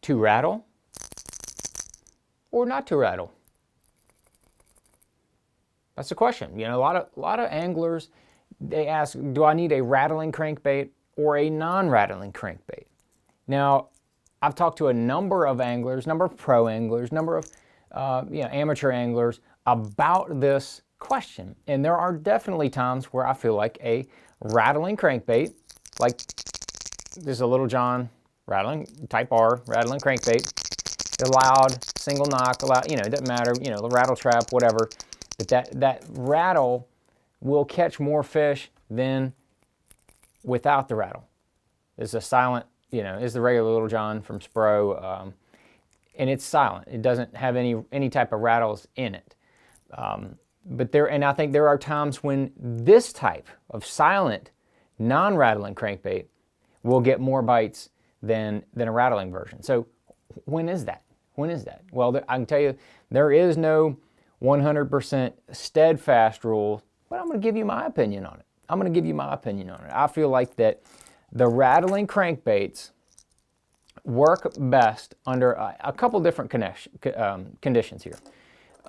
to rattle or not to rattle? That's the question. You know, a lot of anglers, they ask, do I need a rattling crankbait or a non-rattling crankbait? Now, I've talked to a number of anglers, number of pro anglers, number of amateur anglers about this question. And there are definitely times where I feel like a rattling crankbait, like this is a Little John rattling, type R rattling crankbait, loud, single knock, loud, it doesn't matter, the rattle trap, whatever. But that rattle will catch more fish than without the rattle. It's a silent, it's the regular Little John from Spro, and it's silent. It doesn't have any type of rattles in it. And I think there are times when this type of silent, non-rattling crankbait will get more bites than a rattling version. So when is that? When is that? Well, I can tell you there is no 100% steadfast rule, but I'm going to give you my opinion on it. I feel like that the rattling crankbaits work best under a couple different conditions here.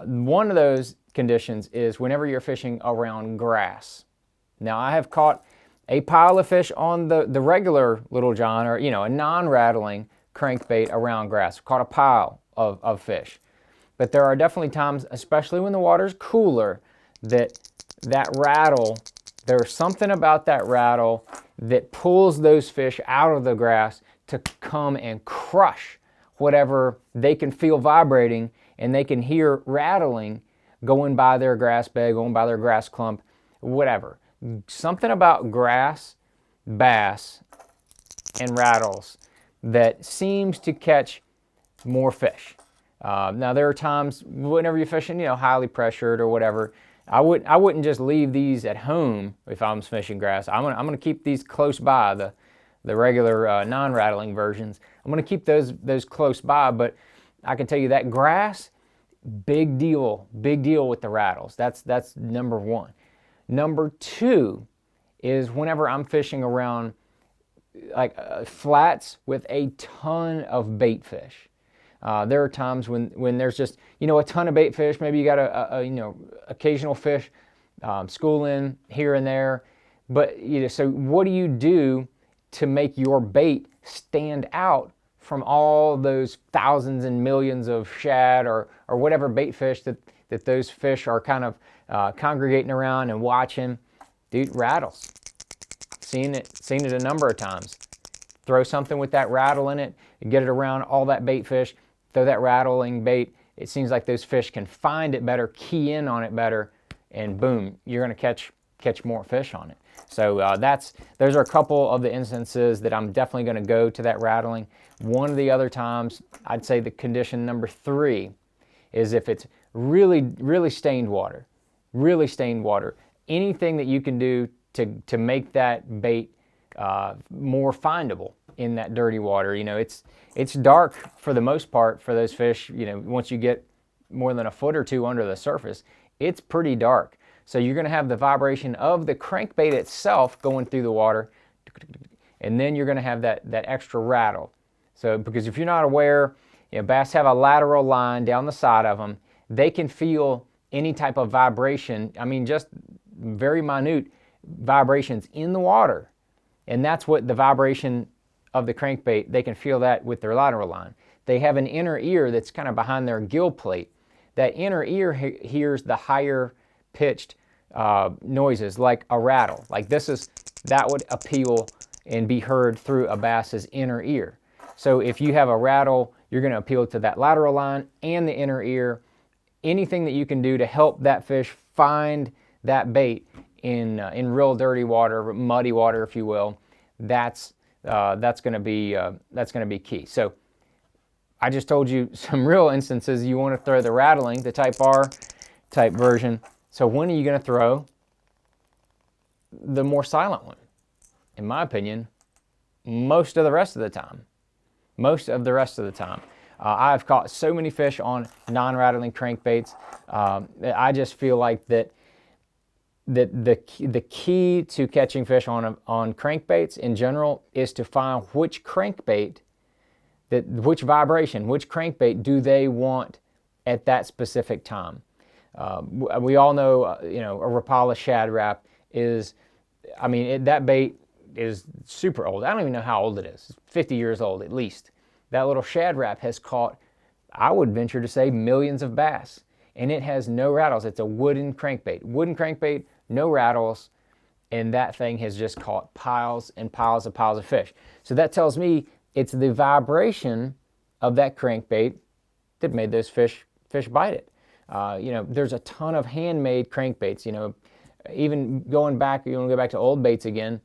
One of those conditions is whenever you're fishing around grass. Now, I have caught a pile of fish on the regular Little John, or a non-rattling crankbait around grass. Caught a pile of fish. But there are definitely times, especially when the water's cooler, that rattle, there's something about that rattle that pulls those fish out of the grass to come and crush whatever they can feel vibrating, and they can hear rattling going by their grass bed, going by their grass clump, whatever. Something about grass, bass, and rattles that seems to catch more fish. Now, there are times whenever you're fishing, highly pressured or whatever, I wouldn't just leave these at home if I'm fishing grass. I'm gonna keep these close by, the regular non-rattling versions. I'm gonna keep those close by, but I can tell you that grass, big deal with the rattles. That's number one. Number two is whenever I'm fishing around like flats with a ton of bait fish. There are times when there's just a ton of bait fish. Maybe you got a occasional fish schooling here and there, but so what do you do to make your bait stand out from all those thousands and millions of shad or whatever bait fish that those fish are kind of congregating around and watching? Dude, rattles. Seen it a number of times. Throw something with that rattle in it, get it around all that bait fish, throw that rattling bait. It seems like those fish can find it better, key in on it better, and boom, you're going to catch more fish on it. So those are a couple of the instances that I'm definitely going to go to that rattling. One of the other times, I'd say the condition number 3 is if it's really stained water, anything that you can do to make that bait more findable in that dirty water. It's dark for the most part for those fish. Once you get more than a foot or two under the surface, it's pretty dark. So you're going to have the vibration of the crankbait itself going through the water, and then you're going to have that extra rattle. So because if you're not aware, bass have a lateral line down the side of them. They can feel any type of vibration. I mean, just very minute vibrations in the water. And that's what the vibration of the crankbait, they can feel that with their lateral line. They have an inner ear that's kind of behind their gill plate. That inner ear hears the higher pitched noises like a rattle. Like that would appeal and be heard through a bass's inner ear. So if you have a rattle, you're going to appeal to that lateral line and the inner ear. Anything that you can do to help that fish find that bait in real dirty water, muddy water, if you will, that's going to be key. So I just told you some real instances. You want to throw the rattling, the type R type version. So when are you going to throw the more silent one? In my opinion, most of the rest of the time. I've caught so many fish on non-rattling crankbaits. I just feel like that the key to catching fish on crankbaits in general is to find which crankbait that which vibration, which crankbait do they want at that specific time. We all know, you know, a Rapala Shad Rap is, I mean, that bait is super old. I don't even know how old it is. It's 50 years old at least. That little Shad Rap has caught, I would venture to say, millions of bass. And it has no rattles. It's a wooden crankbait, no rattles, and that thing has just caught piles and piles of fish. So that tells me it's the vibration of that crankbait that made those fish bite it. You know, there's a ton of handmade crankbaits. You know, even going back, you want to go back to old baits again.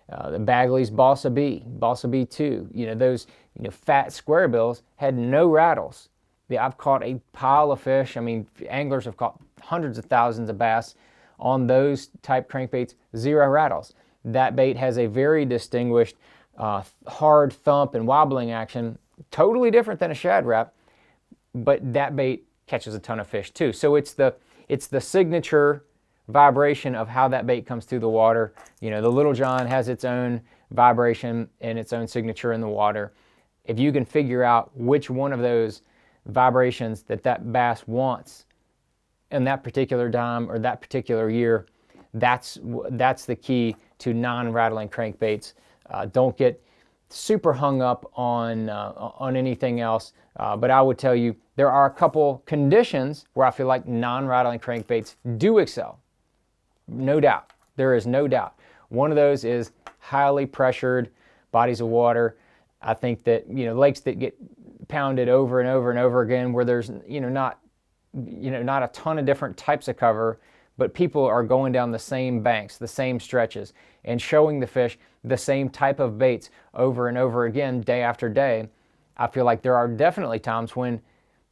The Bagley's Balsa B 2. You know, those, you know, fat square bills had no rattles. Yeah, I've caught a pile of fish. I mean, anglers have caught hundreds of thousands of bass on those type crankbaits, zero rattles. That bait has a very distinguished hard thump and wobbling action, totally different than a Shad Rap, but that bait catches a ton of fish too. So it's the signature vibration of how that bait comes through the water. You know, the Little John has its own vibration and its own signature in the water. If you can figure out which one of those vibrations that bass wants in that particular time or that particular year, that's the key to non-rattling crankbaits. Don't get super hung up on anything else, but I would tell you there are a couple conditions where I feel like non-rattling crankbaits do excel. No doubt. There is no doubt. One of those is highly pressured bodies of water. I think that, you know, lakes that get pounded over and over and over again, where there's, not a ton of different types of cover, but people are going down the same banks, the same stretches, and showing the fish the same type of baits over and over again, day after day. I feel like there are definitely times when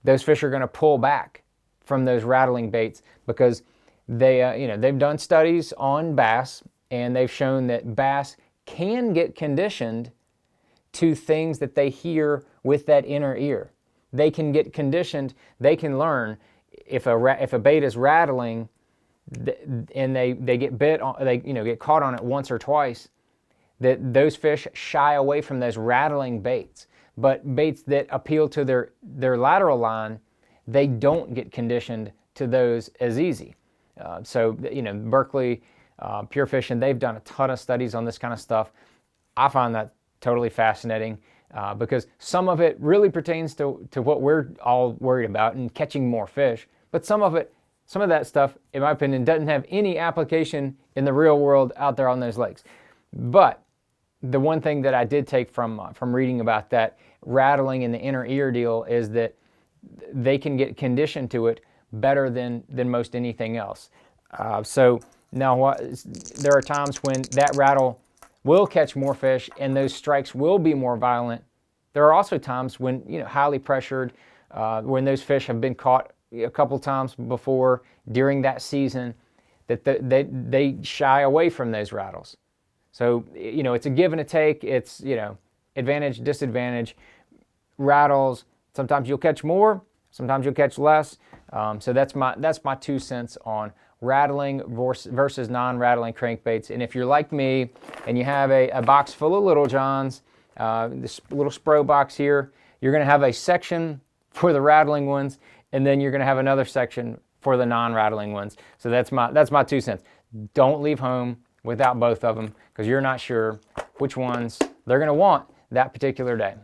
those fish are going to pull back from those rattling baits, because they've done studies on bass, and they've shown that bass can get conditioned to things that they hear with that inner ear. They can get conditioned. They can learn if a bait is rattling, and they get bit on, get caught on it once or twice, that those fish shy away from those rattling baits. But baits that appeal to their lateral line, they don't get conditioned to those as easy. Berkeley, Pure Fishing, they've done a ton of studies on this kind of stuff. I find that totally fascinating, because some of it really pertains to what we're all worried about, and catching more fish. But some of that stuff, in my opinion, doesn't have any application in the real world out there on those lakes. But the one thing that I did take from reading about that rattling in the inner ear deal is that they can get conditioned to it better than most anything else. So now there are times when that rattle will catch more fish and those strikes will be more violent. There are also times when, highly pressured, when those fish have been caught a couple times before during that season, that they shy away from those rattles. So, it's a give and a take. It's, advantage, disadvantage. Rattles, sometimes you'll catch more, sometimes you'll catch less. So that's my 2 cents on rattling versus non-rattling crankbaits. And if you're like me and you have a box full of Little Johns, this little Spro box here, you're going to have a section for the rattling ones, and then you're going to have another section for the non-rattling ones. So that's my 2 cents. Don't leave home without both of them, because you're not sure which ones they're going to want that particular day.